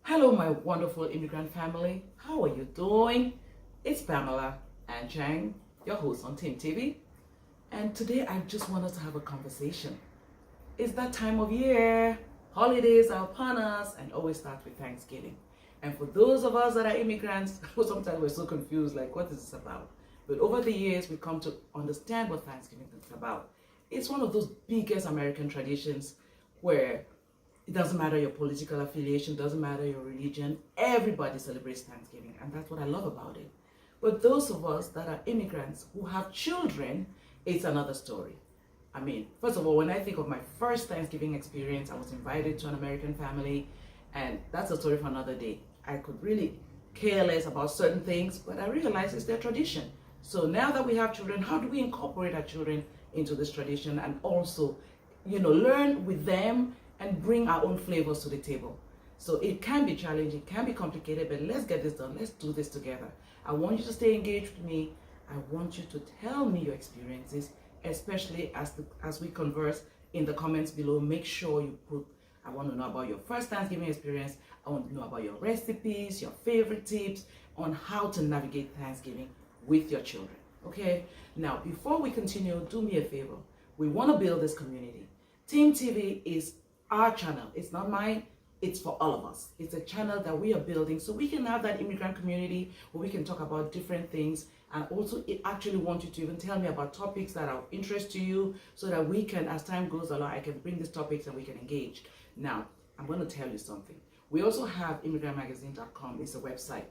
Hello, my wonderful immigrant family. How are you doing? It's Pamela Anchang, your host on TIMTV. And today I just want us to have a conversation. It's that time of year. Holidays are upon us and always start with Thanksgiving. And for those of us that are immigrants, sometimes we're so confused, like, what is this about? But over the years, we come to understand what Thanksgiving is about. It's one of those biggest American traditions where it doesn't matter your political affiliation, doesn't matter your religion, everybody celebrates Thanksgiving, and that's what I love about it. But those of us that are immigrants who have children, it's another story. I mean, first of all, when I think of my first Thanksgiving experience, I was invited to an American family, and that's a story for another day. I could really care less about certain things, but I realized it's their tradition. So now that we have children, how do we incorporate our children into this tradition and also, learn with them and bring our own flavors to the table? So it can be challenging, it can be complicated, but let's get this done. Let's do this together. I want you to stay engaged with me. I want you to tell me your experiences, especially as we converse in the comments below. Make sure you put, I want to know about your first Thanksgiving experience. I want to know about your recipes, your favorite tips on how to navigate Thanksgiving with your children. Okay? Now, before we continue, do me a favor. We want to build this community. TIMTV is our channel. It's not mine. It's for all of us. It's a channel that we are building so we can have that immigrant community where we can talk about different things. And also, it actually want you to even tell me about topics that are of interest to you so that we can, as time goes along, I can bring these topics and we can engage. Now, I'm going to tell you something. We also have immigrantmagazine.com. It's a website.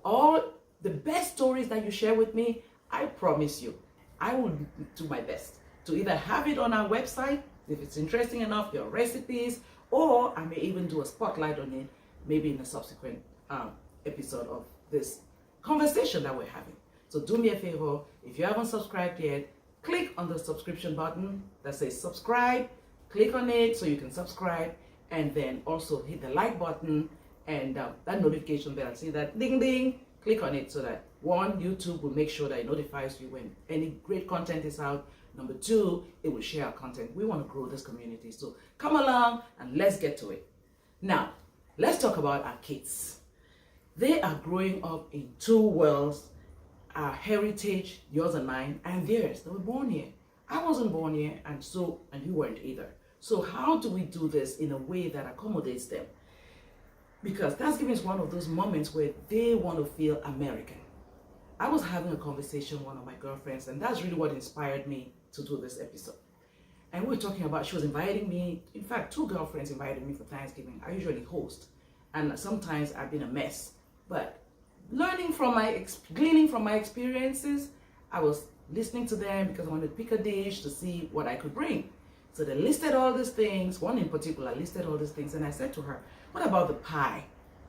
All the best stories that you share with me, I promise you, I will do my best to either have it on our website, if it's interesting enough, your recipes, or I may even do a spotlight on it, maybe in a subsequent episode of this conversation that we're having. So do me a favor, if you haven't subscribed yet, click on the subscription button that says subscribe, click on it so you can subscribe, and then also hit the like button and that notification bell, see that ding ding, click on it so that one, YouTube will make sure that it notifies you when any great content is out. Number two, it will share our content. We want to grow this community. So come along and let's get to it. Now, let's talk about our kids. They are growing up in two worlds, our heritage, yours and mine, and theirs. They were born here. I wasn't born here, and you weren't either. So how do we do this in a way that accommodates them? Because Thanksgiving is one of those moments where they want to feel American. I was having a conversation with one of my girlfriends, and that's really what inspired me to do this episode. And we were talking about, she was inviting me, in fact, two girlfriends invited me for Thanksgiving. I usually host, and sometimes I've been a mess. But gleaning from my experiences, I was listening to them because I wanted to pick a dish to see what I could bring. So they listed all these things, one in particular listed all these things, and I said to her, what about the pie?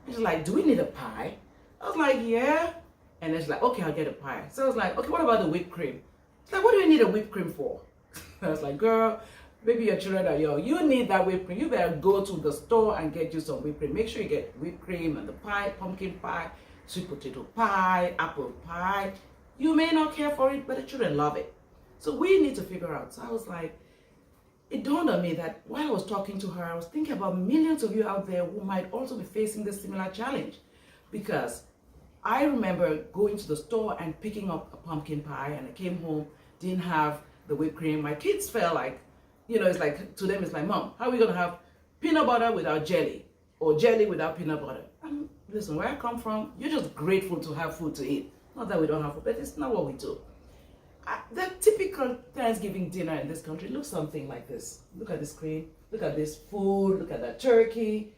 And she's like, do we need a pie? I was like, yeah. And then she's like, okay, I'll get a pie. So I was like, okay, what about the whipped cream? She's like, what do you need a whipped cream for? I was like, girl, maybe your children are young. You need that whipped cream. You better go to the store and get you some whipped cream. Make sure you get whipped cream and the pie, pumpkin pie, sweet potato pie, apple pie. You may not care for it, but the children love it. So we need to figure out. So I was like, it dawned on me that while I was talking to her, I was thinking about millions of you out there who might also be facing this similar challenge. Because I remember going to the store and picking up a pumpkin pie, and I came home, didn't have the whipped cream. My kids felt like, it's like, to them it's like, Mom, how are we going to have peanut butter without jelly? Or jelly without peanut butter? Listen, where I come from, you're just grateful to have food to eat. Not that we don't have food, but it's not what we do. The typical Thanksgiving dinner in this country looks something like this. Look at the screen, look at this food, look at that turkey.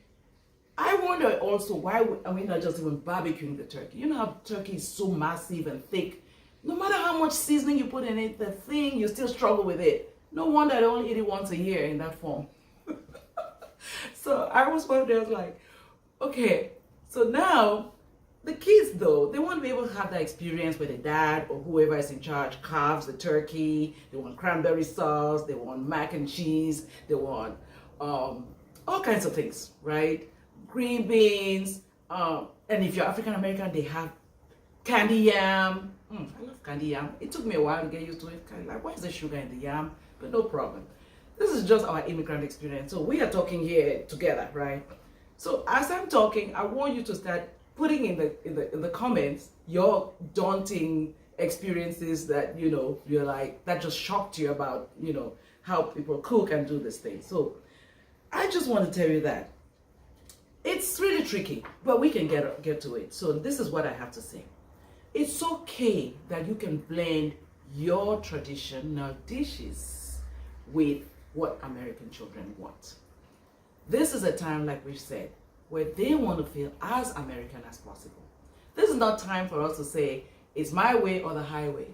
I wonder also why are we not just even barbecuing the turkey? You know how turkey is so massive and thick. No matter how much seasoning you put in it, the thing, you still struggle with it. No wonder I only eat it once a year in that form. So I was wondering, I was like, okay, so now the kids though, they want to be able to have that experience where the dad or whoever is in charge carves the turkey. They want cranberry sauce, they want mac and cheese, they want all kinds of things, right? Green beans, and if you're African American, they have candy yam. I love candy yam. It took me a while to get used to it. Kind of like, why is there sugar in the yam? But no problem. This is just our immigrant experience. So we are talking here together, right? So as I'm talking, I want you to start putting in the comments your daunting experiences that you're like that just shocked you about how people cook and do this thing. So I just want to tell you that it's really tricky, but we can get to it. So this is what I have to say. It's okay that you can blend your traditional dishes with what American children want. This is a time, like we said, where they want to feel as American as possible. This is not time for us to say, it's my way or the highway.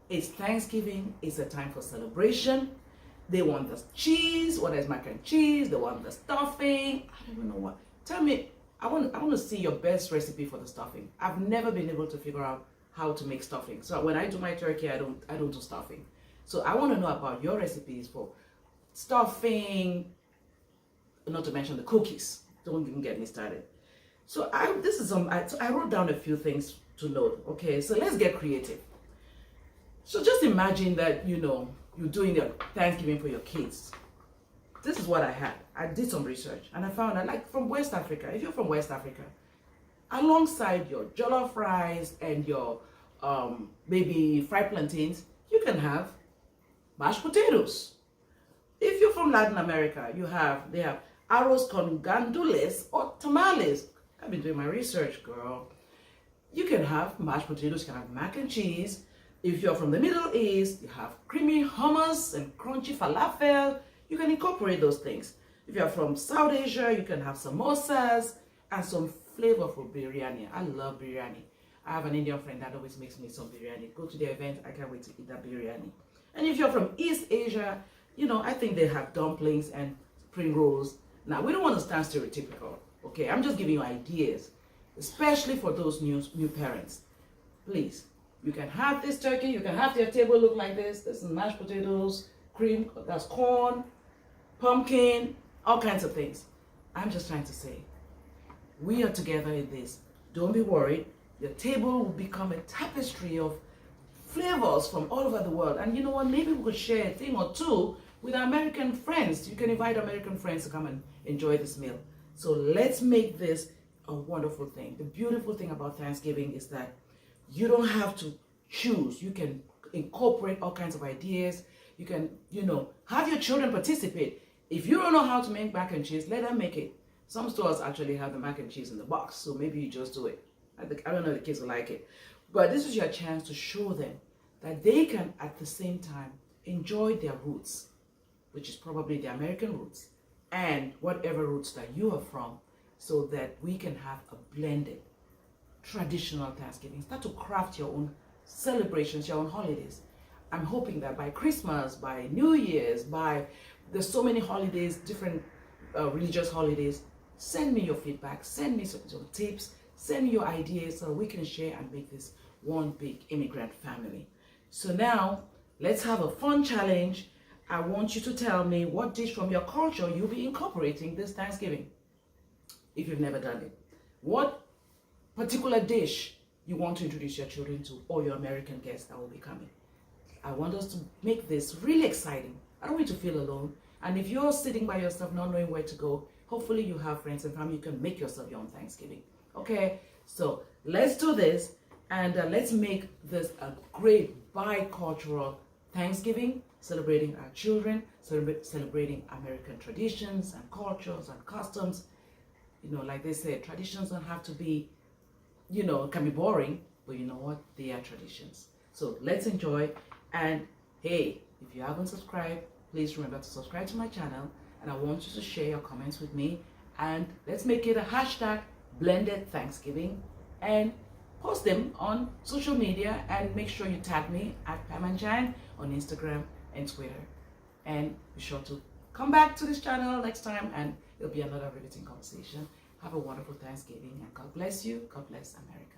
It's Thanksgiving, it's a time for celebration. They want the cheese, what is mac and cheese, they want the stuffing, I don't even know what. Tell me, I want to see your best recipe for the stuffing. I've never been able to figure out how to make stuffing. So when I do my turkey, I don't do stuffing. So I want to know about your recipes for stuffing, not to mention the cookies. Don't even get me started. So I wrote down a few things to note. Okay, so let's get creative. So just imagine that you're doing your Thanksgiving for your kids. This is what I had. I did some research and I found that, like, from West Africa, if you're from West Africa, alongside your jollof rice and your maybe fried plantains, you can have mashed potatoes. If you're from Latin America, they have arroz con gandules or tamales. I've been doing my research, girl. You can have mashed potatoes, you can have mac and cheese. If you're from the Middle East, you have creamy hummus and crunchy falafel. You can incorporate those things. If you're from South Asia, you can have samosas and some flavorful biryani. I love biryani. I have an Indian friend that always makes me some biryani. Go to the event, I can't wait to eat that biryani. And if you're from East Asia, I think they have dumplings and spring rolls. Now, we don't want to stand stereotypical, okay? I'm just giving you ideas, especially for those new parents. Please, you can have this turkey, you can have your table look like this. This is mashed potatoes, cream, that's corn, pumpkin, all kinds of things. I'm just trying to say, we are together in this. Don't be worried. Your table will become a tapestry of flavors from all over the world. And you know what? Maybe we could share a thing or two with our American friends. You can invite American friends to come and enjoy this meal. So let's make this a wonderful thing. The beautiful thing about Thanksgiving is that you don't have to choose. You can incorporate all kinds of ideas. You can, have your children participate. If you don't know how to make mac and cheese, let them make it. Some stores actually have the mac and cheese in the box, so maybe you just do it. I don't know if the kids will like it. But this is your chance to show them that they can, at the same time, enjoy their roots, which is probably the American roots, and whatever roots that you are from, so that we can have a blended, traditional Thanksgiving. Start to craft your own celebrations, your own holidays. I'm hoping that by Christmas, by New Year's, there's so many holidays, different religious holidays, send me your feedback, send me some tips, send me your ideas so we can share and make this one big immigrant family. So now, let's have a fun challenge. I want you to tell me what dish from your culture you'll be incorporating this Thanksgiving, if you've never done it. What particular dish you want to introduce your children to, or your American guests that will be coming. I want us to make this really exciting. I don't want you to feel alone. And if you're sitting by yourself not knowing where to go, hopefully you have friends and family. You can make yourself your own Thanksgiving. Okay, so let's do this, and let's make this a great bicultural Thanksgiving, celebrating our children, celebrating American traditions and cultures and customs. Like they said, traditions don't have to be, can be boring, but you know what? They are traditions. So let's enjoy. And hey, if you haven't subscribed, please remember to subscribe to my channel. And I want you to share your comments with me. And let's make it a hashtag blended Thanksgiving and post them on social media, and make sure you tag me at Pamela Asobo on Instagram and Twitter. And be sure to come back to this channel next time, and it'll be another riveting conversation. Have a wonderful Thanksgiving, and God bless you. God bless America.